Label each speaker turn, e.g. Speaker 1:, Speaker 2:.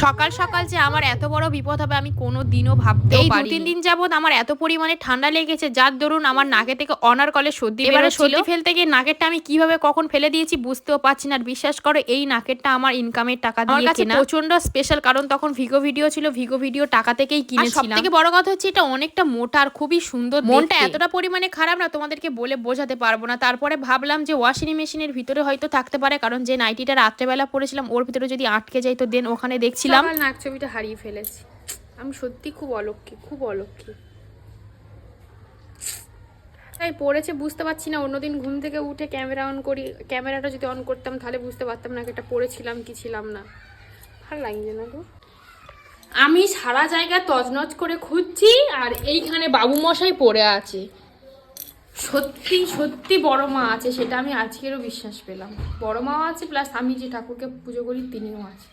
Speaker 1: সকাল সকাল যে আমার এত বড় বিপদ হবে আমি কোনোদিনও ভাবতেও পারিনি। এই 2-3 দিন যাবত আমার এত পরিমাণে ঠান্ডা লেগেছে, যার দরুন আমার নাকে থেকে অনারকলে সর্দি বেরোচ্ছিল। এবারে সর্দি ফেলতে গিয়ে নাকেরটা আমি কিভাবে কখন ফেলে দিয়েছি বুঝতেও পারছি না। আর বিশ্বাস করো, এই নাকেরটা আমার ইনকামের টাকা দিয়ে কেনা, প্রচন্ড স্পেশাল, কারণ তখন ভিগো ভিডিও ছিল, ভিগো ভিডিও টাকা থেকেই কিনেছিলাম। সবথেকে বড় কথা হচ্ছে এটা অনেকটা মোটা আর খুবই সুন্দর। মনটা এতটা পরিমাণে খারাপ না, তোমাদেরকে বলে বোঝাতে পারবো না। তারপরে ভাবলাম যে ওয়াশিং মেশিনের ভিতরে হয়তো থাকতে পারে, কারণ যে নাইটিটা রাত্রেবেলা পরেছিলাম ওর ভিতরে যদি আটকে যায় তো দেন ওখানে দেখছিলাম নাক ছবিটা হারিয়ে ফেলেছি। আমি সত্যি খুব অলক্ষী, খুব অলক্ষী। তাই পড়েছে বুঝতে পারছি না। অন্যদিন ঘুম থেকে উঠে ক্যামেরা অন করি, ক্যামেরাটা যদি অন করতাম তাহলে বুঝতে পারতাম না এটা পড়েছিলাম কি ছিলাম না। ভালো লাগছে না তো। আমি সারা জায়গা তজনজ করে খুঁজছি আর এইখানে বাবু মশাই পড়ে আছে। সত্যি সত্যি বড় মা আছে, সেটা আমি আজকেরও বিশ্বাস পেলাম। বড় মা আছে প্লাস আমি যে ঠাকুরকে পুজো করি তিনিও আছে।